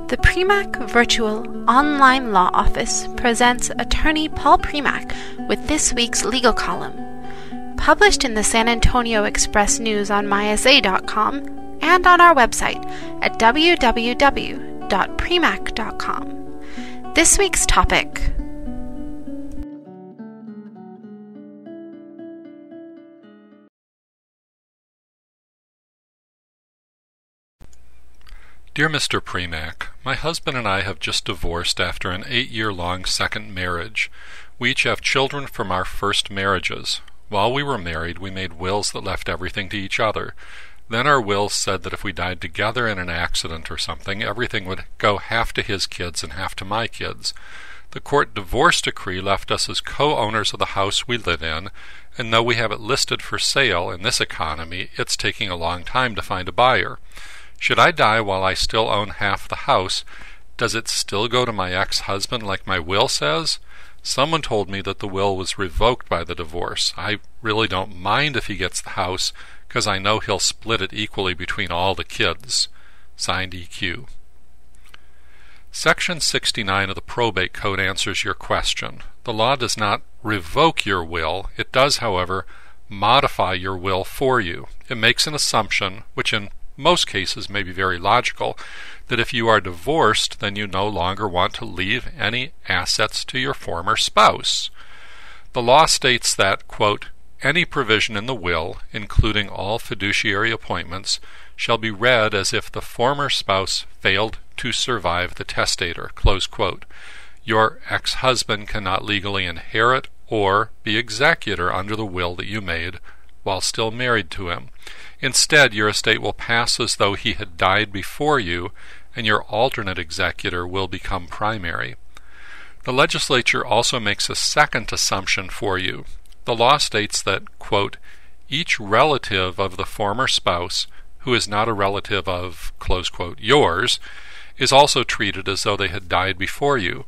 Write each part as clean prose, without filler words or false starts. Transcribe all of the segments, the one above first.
The Premack Virtual Online Law Office presents attorney Paul Premack with this week's legal column, published in the San Antonio Express News on mysa.com and on our website at www.premack.com. This week's topic: Dear Mr. Premack, my husband and I have just divorced after an 8-year-long second marriage. We each have children from our first marriages. While we were married, we made wills that left everything to each other. Then our wills said that if we died together in an accident or something, everything would go half to his kids and half to my kids. The court divorce decree left us as co-owners of the house we live in, and though we have it listed for sale in this economy, it's taking a long time to find a buyer. Should I die while I still own half the house, does it still go to my ex-husband like my will says? Someone told me that the will was revoked by the divorce. I really don't mind if he gets the house, because I know he'll split it equally between all the kids. Signed, EQ. Section 69 of the Probate Code answers your question. The law does not revoke your will. It does, however, modify your will for you. It makes an assumption, which in most cases may be very logical, that if you are divorced, then you no longer want to leave any assets to your former spouse. The law states that, quote, any provision in the will, including all fiduciary appointments, shall be read as if the former spouse failed to survive the testator, close quote. Your ex-husband cannot legally inherit or be executor under the will that you made while still married to him. Instead, your estate will pass as though he had died before you, and your alternate executor will become primary. The legislature also makes a second assumption for you. The law states that, quote, each relative of the former spouse, who is not a relative of, close quote, yours, is also treated as though they had died before you.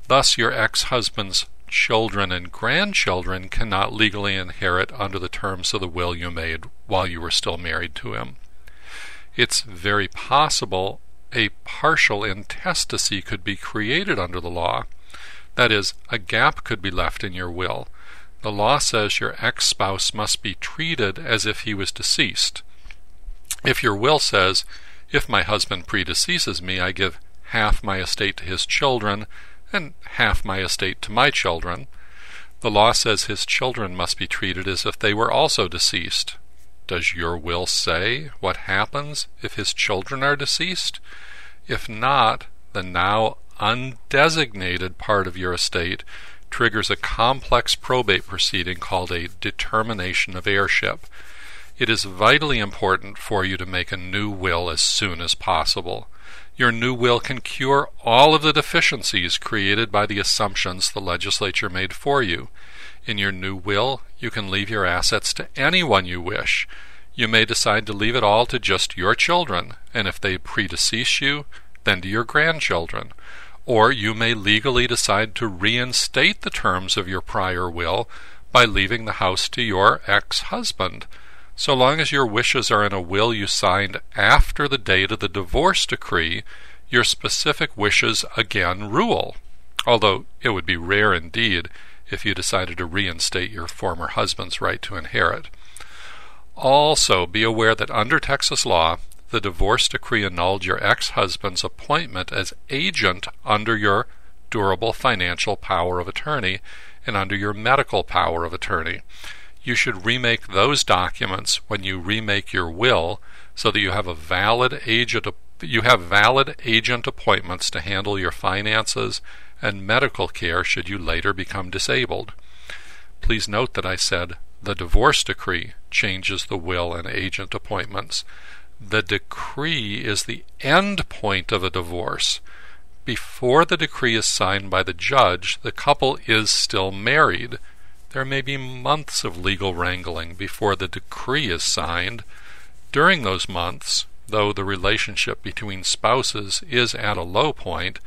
Thus, your ex-husband's children and grandchildren cannot legally inherit under the terms of the will you made while you were still married to him. It's very possible a partial intestacy could be created under the law. That is, a gap could be left in your will. The law says your ex-spouse must be treated as if he was deceased. If your will says, if my husband predeceases me, I give half my estate to his children and half my estate to my children, the law says his children must be treated as if they were also deceased. Does your will say what happens if his children are deceased? If not, the now undesignated part of your estate triggers a complex probate proceeding called a determination of heirship. It is vitally important for you to make a new will as soon as possible. Your new will can cure all of the deficiencies created by the assumptions the legislature made for you. In your new will, you can leave your assets to anyone you wish. You may decide to leave it all to just your children, and if they predecease you, then to your grandchildren. Or you may legally decide to reinstate the terms of your prior will by leaving the house to your ex-husband. So long as your wishes are in a will you signed after the date of the divorce decree, your specific wishes again rule, although it would be rare indeed if you decided to reinstate your former husband's right to inherit. Also, be aware that under Texas law, the divorce decree annulled your ex-husband's appointment as agent under your durable financial power of attorney and under your medical power of attorney. You should remake those documents when you remake your will so that you have valid agent appointments to handle your finances and medical care should you later become disabled. Please note that I said the divorce decree changes the will and agent appointments. The decree is the end point of a divorce. Before the decree is signed by the judge, the couple is still married. There may be months of legal wrangling before the decree is signed. During those months, though the relationship between spouses is at a low point,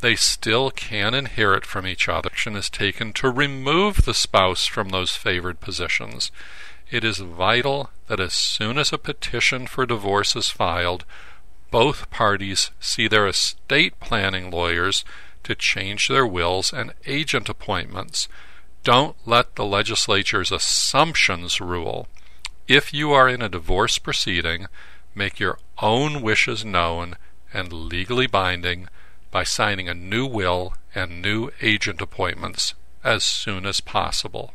they still can inherit from each other. Action is taken to remove the spouse from those favored positions. It is vital that as soon as a petition for divorce is filed, both parties see their estate planning lawyers to change their wills and agent appointments. Don't let the legislature's assumptions rule. If you are in a divorce proceeding, make your own wishes known and legally binding by signing a new will and new agent appointments as soon as possible.